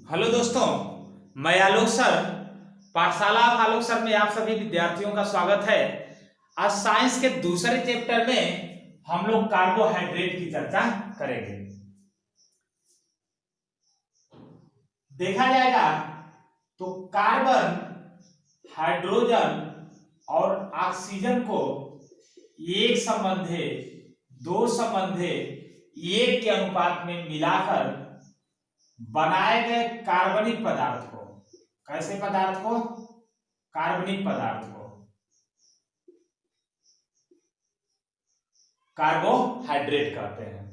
Hello दोस्तों, मैं आलोक sir पाठशाला आलोक सर में आप सभी विद्यार्थियों का स्वागत है। आज साइंस के दूसरे चैप्टर में हम लोग कार्बोहाइड्रेट की चर्चा करेंगे। देखा जाएगा तो कार्बन, हाइड्रोजन और ऑक्सीजन को एक संबंधे, दो संबंधे, एक के अनुपात में मिलाकर बनाए गए कार्बनिक पदार्थ को, कैसे पदार्थ को? कार्बनिक पदार्थ को कार्बोहाइड्रेट कहते हैं।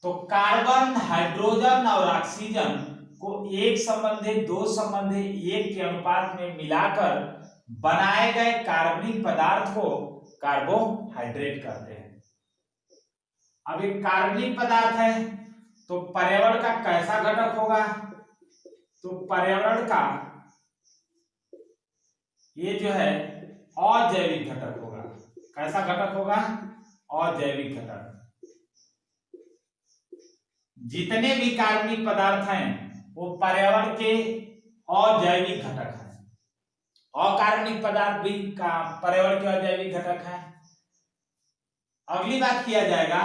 तो कार्बन, हाइड्रोजन और ऑक्सीजन को एक संबंधी, दो संबंधी, एक के अनुपात में मिलाकर बनाए गए कार्बनिक पदार्थ को कार्बोहाइड्रेट कहते हैं। अब एक कार्बनिक पदार्थ है तो पर्यावरण का कैसा घटक होगा? तो पर्यावरण का ये जो है अजैविक घटक होगा। कैसा घटक होगा? अजैविक घटक। जितने भी कार्बनिक पदार्थ हैं वो पर्यावरण के अजैविक घटक हैं। अकार्बनिक पदार्थ भी पर्यावरण के अजैविक घटक हैं। अगली बात किया जाएगा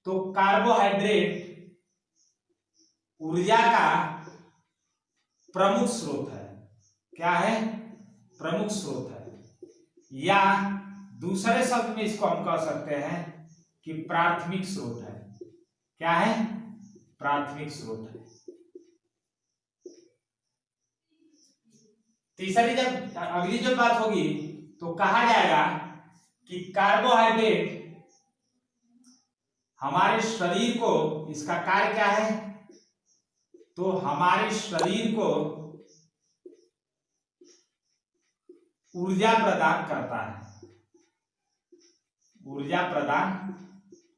तो कार्बोहाइड्रेट ऊर्जा का प्रमुख स्रोत है। क्या है? प्रमुख स्रोत है, या दूसरे शब्द में इसको हम कह सकते हैं कि प्राथमिक स्रोत है। क्या है? प्राथमिक स्रोत है। तीसरी जब अगली जो बात होगी तो कहा जाएगा कि कार्बोहाइड्रेट हमारे शरीर को, इसका कार्य क्या है? तो हमारे शरीर को ऊर्जा प्रदान करता है। ऊर्जा प्रदान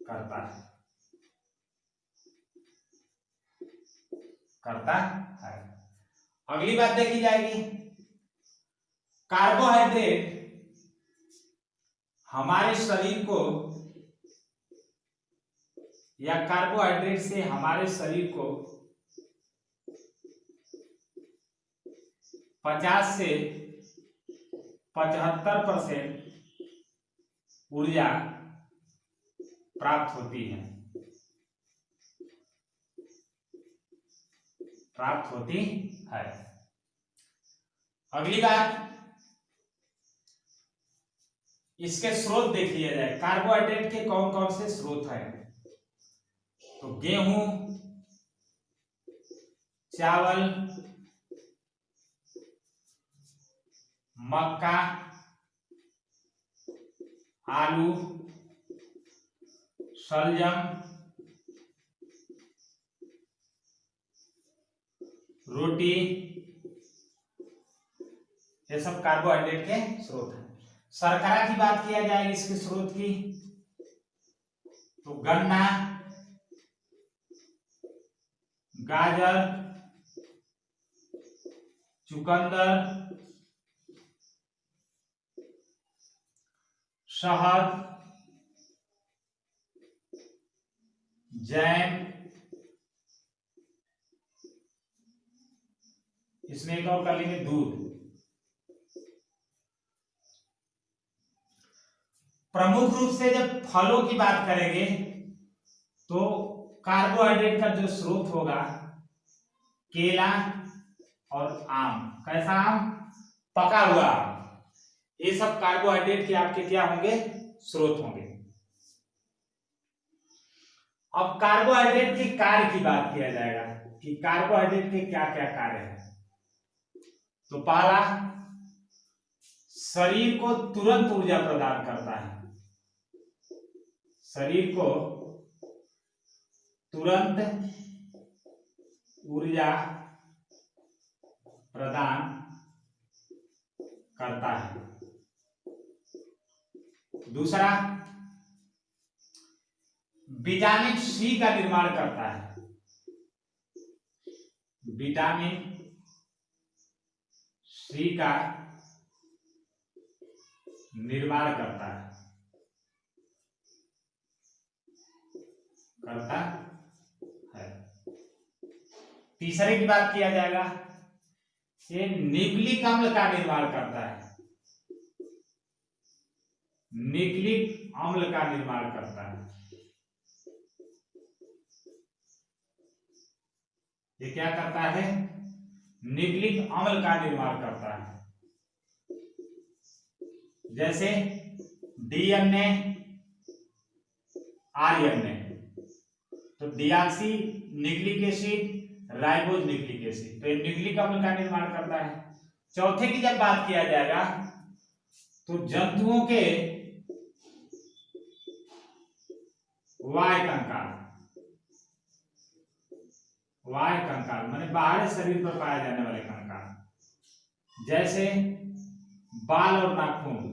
करता है, करता है। अगली बात देखी जाएगी, कार्बोहाइड्रेट हमारे शरीर को, या कार्बोहाइड्रेट से हमारे शरीर को 50 से 75% ऊर्जा प्राप्त होती है। प्राप्त होती है। अगली बात, इसके स्रोत देख लिया जाए। कार्बोहाइड्रेट के कौन कौन से स्रोत हैं? तो गेहूं, चावल, मक्का, आलू, शलजम, रोटी, ये सब कार्बोहाइड्रेट के स्रोत हैं। शर्करा की बात किया जाए इसके स्रोत की, तो गन्ना, गाजर, चुकंदर, शहद, जैम, इसमें एक और कर लेंगे दूध। प्रमुख रूप से जब फलों की बात करेंगे तो कार्बोहाइड्रेट का जो स्रोत होगा, केला और आम। कैसा आम? पका हुआ आम। ये सब कार्बोहाइड्रेट के आपके क्या होंगे? स्रोत होंगे। अब कार्बोहाइड्रेट के कार्य की बात किया जाएगा कि कार्बोहाइड्रेट के क्या क्या कार्य हैं। तो पहला, शरीर को तुरंत ऊर्जा प्रदान करता है। शरीर को तुरंत ऊर्जा प्रदान करता है। दूसरा, विटामिन सी का निर्माण करता है। विटामिन सी का निर्माण करता है। करता है। तीसरे की बात किया जाएगा, ये न्यूक्लिक अम्ल का निर्माण करता है, न्यूक्लिक अम्ल का निर्माण करता है। ये क्या करता है? न्यूक्लिक अम्ल का निर्माण करता है। जैसे डीएनए, आरएनए, तो deoxy nucleic acid, ribose nucleic acid, तो ये न्यूक्लिक अम्ल का निर्माण करता है। चौथे की जब बात किया जाएगा तो जंतुओं के वाय कंकाल, वाय कंकाल माने बाहरी शरीर पर पाए जाने वाले कंकाल, जैसे बाल और नाखून,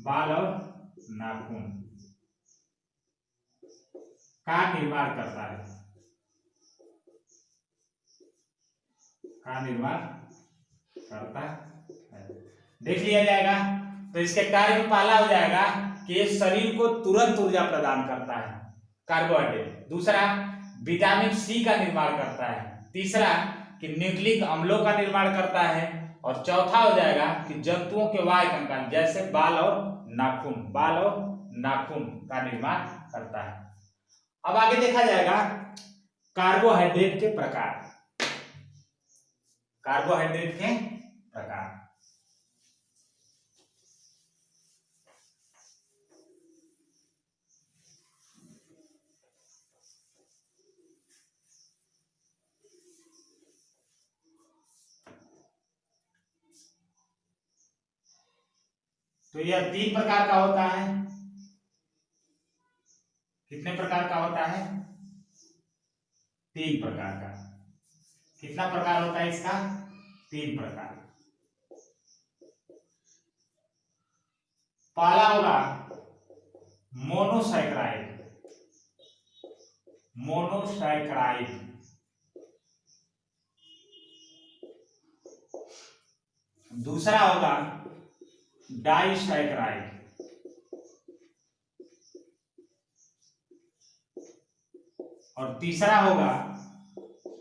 बाल और नाखून का निर्माण करता है, का निर्माण करता है। देख लिया जाएगा। तो इसके कार्य में पहला हो जाएगा कि ये शरीर को तुरंत ऊर्जा प्रदान करता है, कार्बोहाइड्रेट। दूसरा, विटामिन सी का निर्माण करता है। तीसरा, कि न्यूक्लिक अम्लों का निर्माण करता है। और चौथा हो जाएगा कि जंतुओं के वाय कंकाल, जैसे बाल और नाखून, बाल और नाखून का निर्माण करता है। अब आगे देखा जाएगा कार्बोहाइड्रेट के प्रकार, कार्बोहाइड्रेट के प्रकार। तो यह 3 प्रकार का होता है। कितने प्रकार का होता है? 3 प्रकार का। कितना प्रकार होता है इसका? 3 प्रकार। पहला होगा मोनोसैकराइड, मोनोसैकराइड। दूसरा होगा डाइसैकराइड, और तीसरा होगा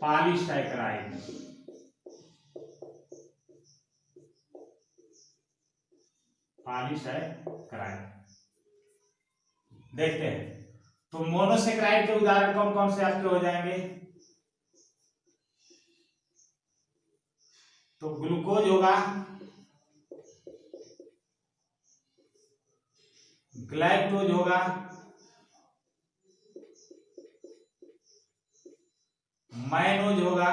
पॉलीसैकराइड। पॉलीसैकराइड देखते हैं। तो मोनोसैकराइड के उदाहरण कौन कौन से आपके हो जाएंगे? तो ग्लूकोज होगा, ग्लाइकोज होगा, मैनोज होगा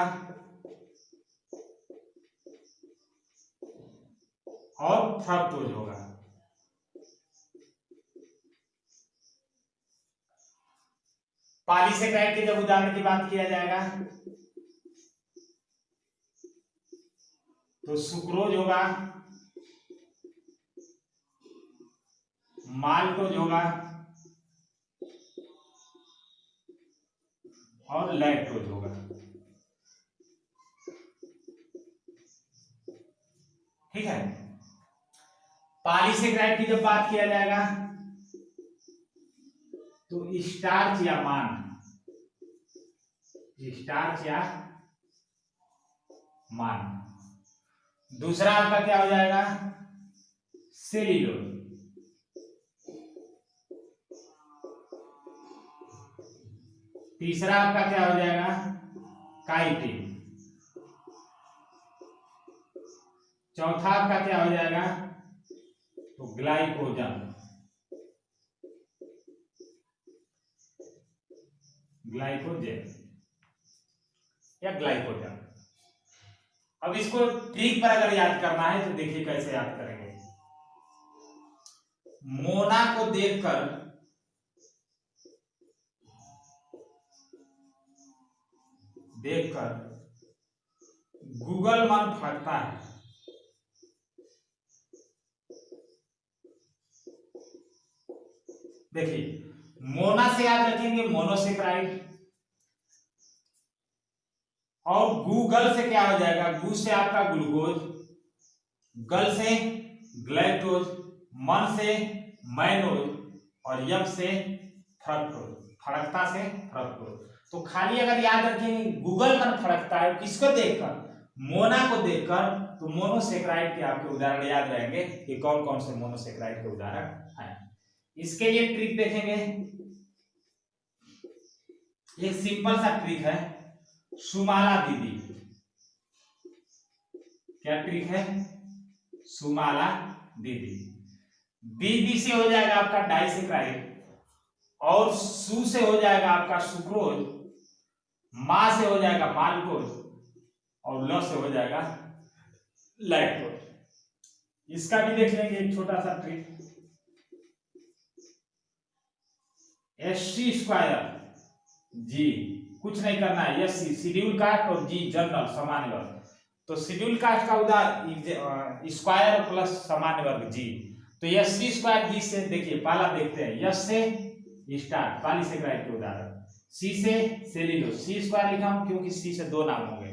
और फ्रक्टोज होगा। पॉलीसैकराइड के जब उदाहरण की बात किया जाएगा तो सुक्रोज होगा, माल्टोज होगा और लैक्टोज होगा। ठीक है। पॉलीसैकराइड की जब बात किया जाएगा तो स्टार्च या मान, स्टार्च या मान। दूसरा आपका क्या हो जाएगा? सेल्यूलोज। तीसरा आपका क्या हो जाएगा? काइटिन। चौथा आपका क्या हो जाएगा? तो ग्लाइकोजन, ग्लाइकोजन या ग्लाइकोजन। अब इसको ट्रिक पर अगर याद करना है तो देखिए कैसे याद करेंगे। मोना को देखकर गूगल मन फटता है। देखिए, मोना से याद रखेंगे मोनोसैकराइड, और गूगल से क्या हो जाएगा? गू से आपका ग्लूकोज, गल से ग्लैक्टोज, मन से मैनोज और यम से फ्रक्टोज। फड़कता से फ्रक्टोज। तो खाली अगर याद रखेंगे गूगल पर फड़कता है किसको देखकर, मोना को देखकर, तो मोनोसेक्राइड के आपके उदाहरण याद रहेंगे कि कौन कौन से मोनोसेक्राइड के उदाहरण हैं। इसके लिए ट्रिक देखेंगे, एक सिंपल सा ट्रिक है, सुमाला दीदी। क्या ट्रिक है? सुमाला दीदी। दीदी से हो जाएगा आपका डाइसेक्राइड, और सु से हो जाएगा आपका सुक्रोज, मा से हो जाएगा माल्टोज, और ल से हो जाएगा लैक्टोज। इसका भी देख लेंगे एक छोटा सा ट्रिक, SC² जी, कुछ नहीं करना है, SC शेड्यूल कास्ट और जी जनरल सामान्य वर्ग। तो शेड्यूल कास्ट का उदाहरण स्क्वायर प्लस सामान्य वर्ग जी, तो SC² जी से देखिए पहला देखते हैं, यस से स्टार्ट पॉलीसेक्राइड के उदाहरण, सी से सेल्यूलोज, C² लिखा हूं क्योंकि सी से दो नाम होंगे,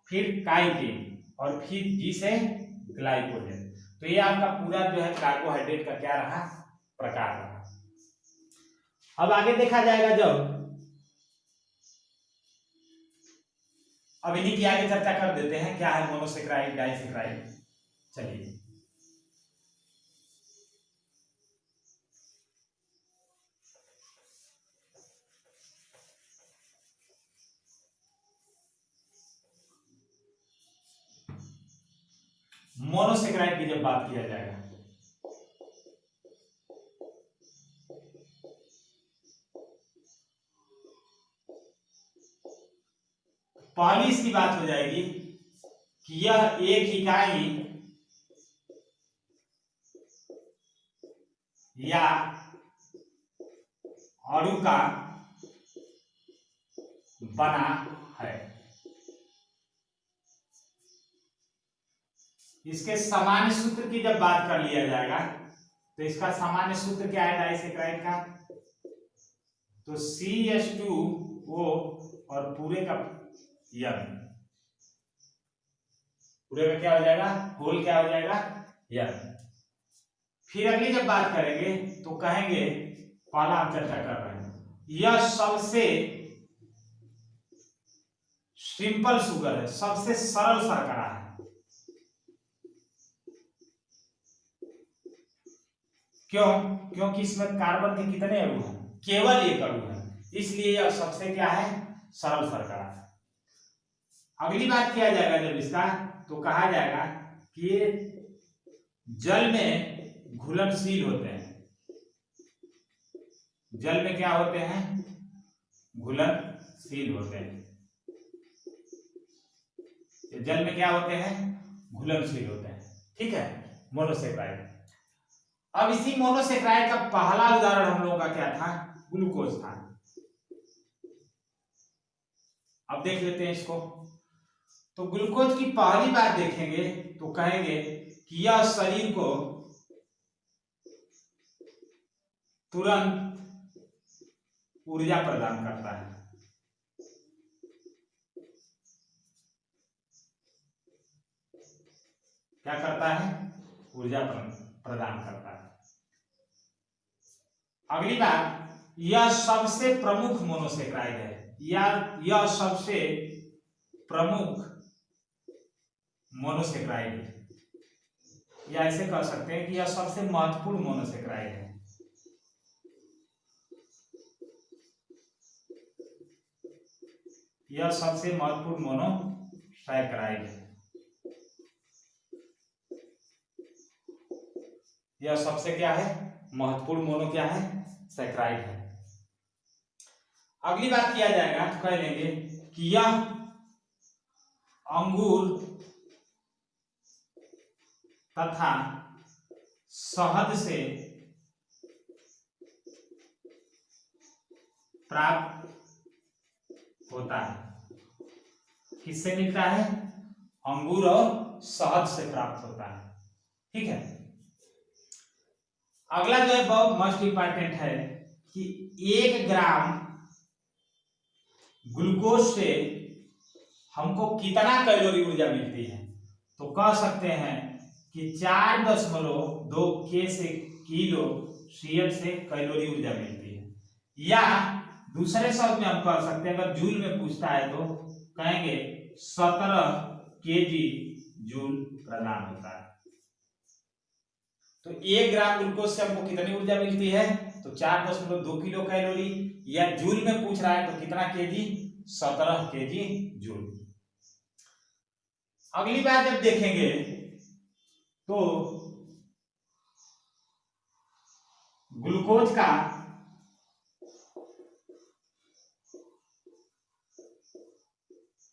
फिर काइटिन, और फिर जी से ग्लाइकोजन। तो ये आपका पूरा जो है कार्बोहाइड्रेट का क्या रहा, प्रकार रहा। अब आगे देखा जाएगा, जब अब इन्हीं की आगे चर्चा कर देते हैं, क्या है मोनोसेक्राइड, डाइसेक्राइड। चलिए मोनोसेक्राइड की जब बात किया जाएगा, पहली इसकी बात हो जाएगी कि यह एक इकाई या अणु का बना है। इसके सामान्य सूत्र की जब बात कर लिया जाएगा, तो इसका सामान्य सूत्र क्या है डाइसेक्राइड का, तो CH2O और पूरे का यम, पूरे का क्या हो जाएगा, होल क्या हो जाएगा, यम। फिर अगली जब बात करेंगे तो कहेंगे, पहला हम चर्चा कर रहे हैं, यह सबसे सिंपल शुगर है, सबसे सरल शर्करा है। क्यों? क्योंकि इसमें कार्बन के कितने अणु हैं, केवल एक अणु है, इसलिए यह सबसे क्या है, सरल शर्करा है। अगली बात किया जाएगा जब इसका, तो कहा जाएगा कि ये जल में घुलनशील होते हैं। जल में क्या होते हैं, घुलनशील होते हैं। जल में क्या होते हैं, घुलनशील होते हैं। ठीक है, मोनोसेक्राइड। अब इसी मोनोसेक्राइड का पहला उदाहरण हम लोगों का क्या था, ग्लूकोज था। अब देख लेते हैं इसको। तो ग्लूकोज की पहली बात देखेंगे तो कहेंगे कि यह शरीर को तुरंत ऊर्जा प्रदान करता है। क्या करता है, ऊर्जा प्रदान करता है। अगली बात, यह सबसे प्रमुख मोनोसेक्राइड है, यह सबसे प्रमुख मोनोसेक्राइड है, या ऐसे कह सकते हैं कि यह सबसे महत्वपूर्ण मोनोसेक्राइड है। यह सबसे महत्वपूर्ण मोनोसेक्राइड है, यह सबसे क्या है, महत्वपूर्ण मोनो क्या है, सेक्राइड है। अगली बात किया जाएगा तो कह लेंगे कि यह अंगूर तथा शहद से प्राप्त होता है। किससे मिलता है, अंगूर और शहद से प्राप्त होता है। ठीक है, अगला जो है बहुत मोस्ट इंपॉर्टेंट है कि 1 ग्राम ग्लूकोज से हमको कितना कैलोरी ऊर्जा मिलती है, तो कह सकते हैं कि 4.2 K से किलो CH से कैलोरी ऊर्जा मिलती है, या दूसरे शब्द में हम कह सकते हैं, अगर जूल में पूछता है तो कहेंगे 17 केजी जूल प्रदान होता है। तो 1 ग्राम ग्लूकोज से हमको कितनी ऊर्जा मिलती है? तो 4.2 किलो कैलोरी, या जूल में पूछ रहा है तो कितना केजी? 17 KG joule. अगली बार जब देखेंगे तो ग्लूकोज का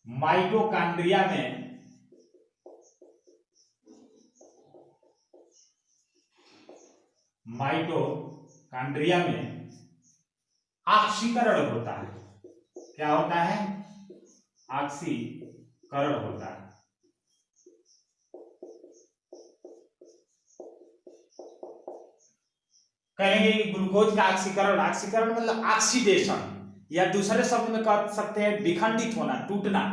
माइटोकॉन्ड्रिया में ऑक्सीकरण होता है। क्या होता है? ऑक्सीकरण होता है। कहेंगे कि ग्लूकोज का ऑक्सीकरण, ऑक्सीकरण मतलब ऑक्सीडेशन, या दूसरे शब्द में कह सकते हैं विखंडित होना, टूटना।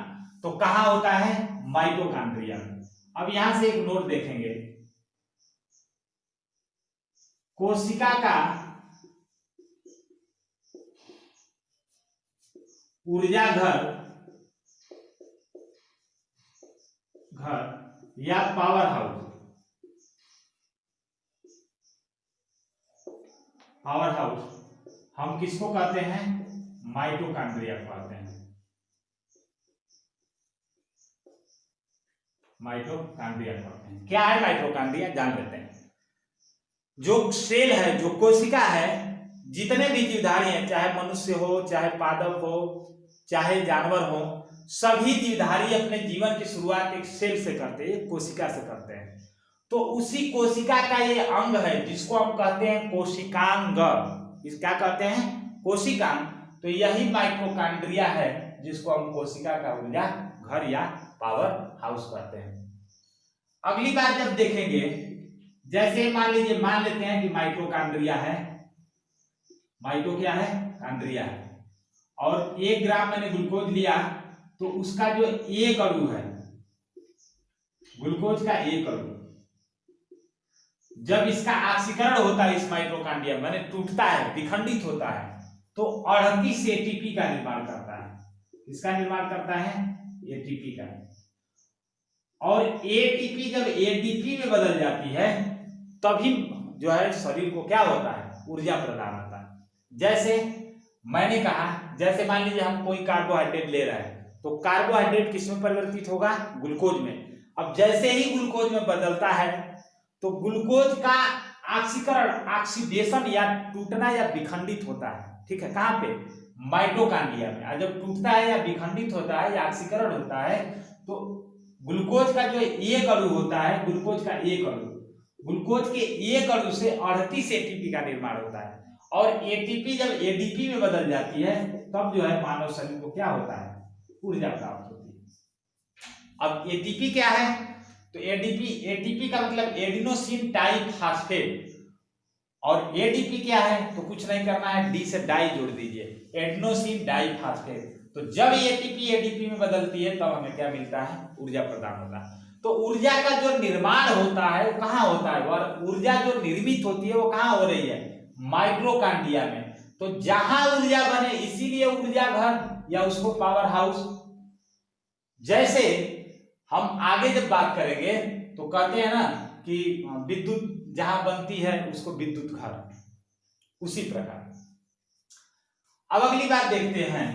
तो कहाँ होता है? माइटोकॉन्ड्रिया। अब यहां से एक नोट देखेंगे, कोशिका का ऊर्जा घर या पावर हाउस हम किसको कहते हैं? माइटोकॉन्ड्रिया कहते हैं। माइटोकॉन्ड्रिया कहते हैं। क्या है माइटोकॉन्ड्रिया? जान लेते हैं। जो सेल है, जो कोशिका है, जितने भी जीवधारी हैं, चाहे मनुष्य हो, चाहे पादप हो, चाहे जानवर हो, सभी जीवधारी अपने जीवन की शुरुआत एक सेल से करते हैं, एक कोशिका से करते हैं। तो उसी कोशिका का ये अंग है जिसको हम कहते हैं कोशिकांग। इस क्या कहते हैं? कोशिकांग। तो यही माइटोकॉन्ड्रिया है जिसको हम कोशिका का ऊर्जा घर या पावर हाउस कहते हैं। अगली बार जब देखेंगे, जैसे मान लेते हैं कि माइटोकॉन्ड्रिया है, माइटो क्या है? कॉन्ड्रिया है, और 1 ग्राम मैंने ग्लूकोज लिया, तो उसका जो एक अणु है, ग्लूकोज का एक अणु, जब इसका ऑक्सीकरण होता है इस माइटोकॉन्ड्रिया माने टूटता है, विखंडित होता है, तो 38 एटीपी का निर्माण करता है। इसका निर्माण करता है एटीपी का। और एटीपी जब एडीपी में बदल जाती है तभी जो है शरीर को क्या होता है? ऊर्जा प्रदान होता है। जैसे मैंने कहा, जैसे मान लीजिए हम कोई कार्बोहाइड्रेट ले रहे हैं, तो कार्बोहाइड्रेट किसमें परिवर्तित होगा? ग्लूकोज में। अब जैसे ही ग्लूकोज में बदलता है तो ग्लूकोज का ऑक्सीकरण, ऑक्सीडेशन या टूटना या विखंडित होता है। ठीक है, कहां पे? माइटोकॉन्ड्रिया में। और जब टूटता है या विखंडित होता है या ऑक्सीकरण होता है तो ग्लूकोज का जो एक अणु होता है, ग्लूकोज का एक अणु, ग्लूकोज के एक अणु से 38 एटीपी का निर्माण होता है। और एटीपी जब एडीपी में बदल जाती है तब जो है मानव शरीर को क्या होता है? ऊर्जा प्राप्त होती है। अब एटीपी क्या है? तो एटीपी का मतलब एडिनोसिन ट्राइफॉस्फेट, और एडीपी क्या है? तो कुछ नहीं करना है, डी से डाई जोड़ दीजिए, एडिनोसिन डाइफॉस्फेट। तो जब एटीपी एडीपी में बदलती है तब हमें क्या मिलता है? ऊर्जा प्रदान होता है। तो ऊर्जा का जो निर्माण होता है वो कहाँ होता है? और ऊर्जा जो निर्मित होती है वो कहाँ हो रही है? माइटोकॉन्ड्रिया में। तो जहां ऊर्जा बने इसीलिए ऊर्जा घर या उसको पावर हाउस। जैसे हम आगे जब बात करेंगे तो कहते हैं ना कि विद्युत जहां बनती है उसको विद्युत घर, उसी प्रकार। अब अगली बात देखते हैं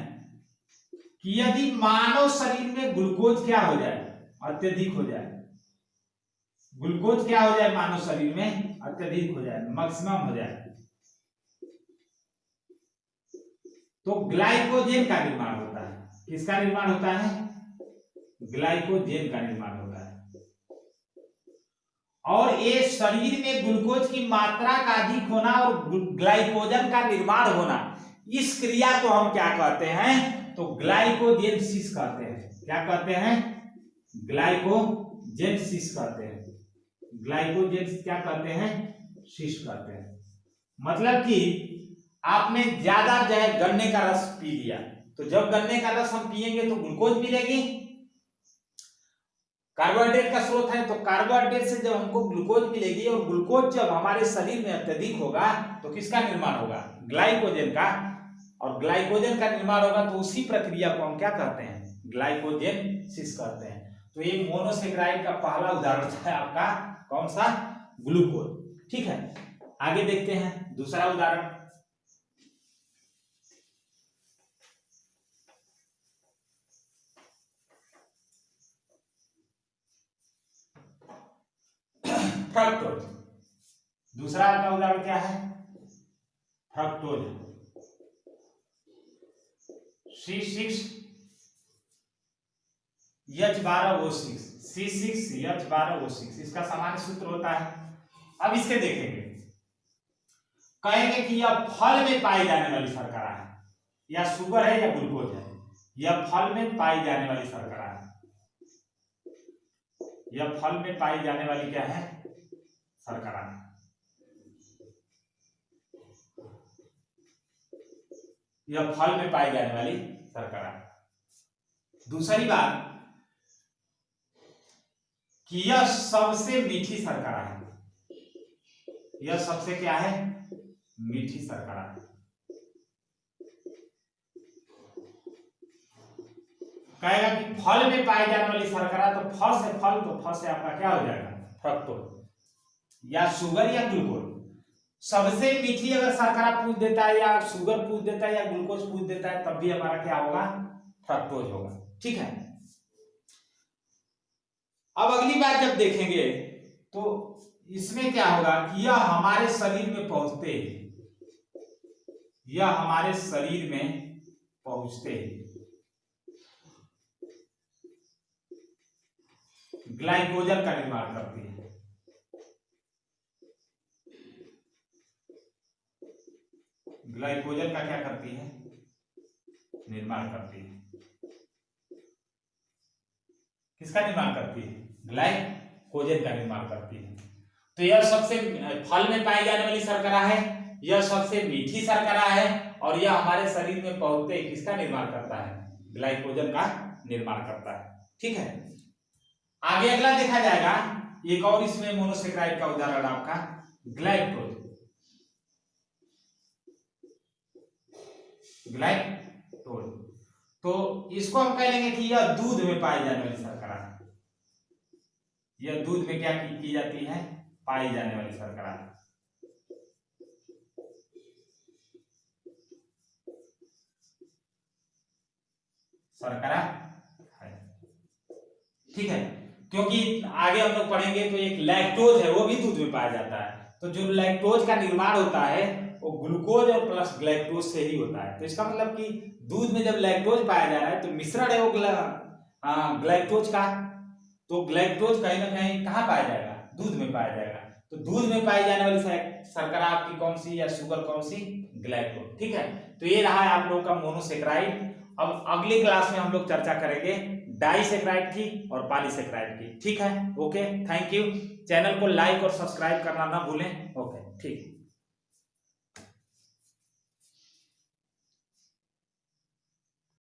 कि यदि मानव शरीर में ग्लूकोज क्या हो जाए? अत्यधिक हो जाए। ग्लूकोज क्या हो जाए? मानव शरीर में अत्यधिक हो जाए, मैक्सिमम हो जाए, तो ग्लाइकोजेन का निर्माण होता है। किसका निर्माण होता है? ग्लाइकोजेन का निर्माण होता है। और ये शरीर में ग्लूकोज की मात्रा का अधिक होना और ग्लाइकोजन का निर्माण होना, इस क्रिया को हम क्या कहते हैं? तो ग्लाइकोजेनेसिस कहते हैं। क्या कहते हैं? ग्लाइकोजेनेसिस कहते हैं। ग्लाइकोजेनेसिस क्या कहते हैं? सिस कहते हैं। मतलब कि आपने ज्यादा जो है गन्ने का रस पी लिया, तो जब गन्ने का रस हम पिएंगे तो ग्लूकोज मिलेगी, कार्बोहाइड्रेट का स्रोत है, तो कार्बोहाइड्रेट से जब हमको ग्लूकोज मिलेगी, और ग्लूकोज जब हमारे शरीर में अत्यधिक होगा तो किसका निर्माण होगा? ग्लाइकोजेन का। और ग्लाइकोजन का निर्माण होगा तो उसी प्रक्रिया को हम क्या कहते हैं, ग्लाइकोजेनेसिस कहते हैं। तो ये मोनोसेक्राइड का पहला उदाहरण है आपका कौन सा, ग्लूकोज। ठीक है, आगे देखते हैं दूसरा उदाहरण। फ्रक्टोज, दूसरा आपका उदाहरण क्या है, फ्रक्टोज C6H12O6, C6H12O6 इसका सामान्य सूत्र होता है। अब इसके देखेंगे, कहेंगे कि यह फल में पाई जाने वाली शर्करा है, या शुगर है या ग्लूकोज है, यह फल में पाई जाने वाली शर्करा है, यह फल में पाई जाने वाली क्या है, शर्करा है। यह फल में पाई जाने वाली शर्करा है। दूसरी बात कि यह सबसे मीठी शर्करा है, यह सबसे क्या है, मीठी शर्करा है। कहेगा कि फल में पाई जाने वाली शर्करा, तो फ से फल, तो फ से आपका क्या हो जाएगा, फ्रक्टोज, या शुगर या ग्लूकोज। सबसे मीठी अगर शर्करा पूछ देता है, या शुगर पूछ देता है, या ग्लूकोज पूछ देता है, तब भी हमारा क्या होगा, फ्रक्टोज होगा। ठीक है, अब अगली बात जब देखेंगे तो इसमें क्या होगा कि यह हमारे शरीर में पहुंचते ही, यह हमारे शरीर में पहुंचते ही ग्लाइकोजन का निर्माण करती है। ग्लाइकोजन का क्या करती है, निर्माण करती है। किसका निर्माण करती है, ग्लाइकोजन का निर्माण करती है। तो यह सबसे फल में पाई जाने वाली शर्करा है, यह सबसे मीठी शर्करा है, और यह हमारे शरीर में पहुंचते ही किसका निर्माण करता है, ग्लाइकोजन का निर्माण करता है। ठीक है, आगे अगला देखा जाएगा, एक और इसमें मोनोसेक्राइड का उदाहरण आपका ग्लाइकोज, ग्लाइकोज। तो इसको हम कह लेंगे कि यह दूध में पाई जाने वाली शर्करा है, यह दूध में क्या की जाती है, पाई जाने वाली शर्करा है। शर्करा है। ठीक है, क्योंकि आगे हम लोग पढ़ेंगे तो एक लैक्टोज है, वो भी दूध में पाया जाता है। तो जो लैक्टोज का निर्माण होता है वो ग्लूकोज और प्लस ग्लाइकोज से ही होता है। तो इसका मतलब कि दूध में जब लैक्टोज पाया जा रहा है तो मिश्रण है वो ग्लाइकोज का, तो ग्लाइकोज कहीं ना कहीं कहाँ पाया जाएगा, दूध में पाया जाएगा। तो दूध में पाई जाने वाली शर्करा आपकी कौन सी, या शुगर कौन सी, ग्लाइकोज। ठीक है, तो ये रहा है आप लोगों का मोनोसेक्राइड। अब अगली क्लास में हम लोग चर्चा करेंगे डाइसेक्राइड की और पॉलीसेक्राइड की। ठीक है, ओके, थैंक यू। चैनल को लाइक और सब्सक्राइब करना ना भूलें। ओके, ठीक।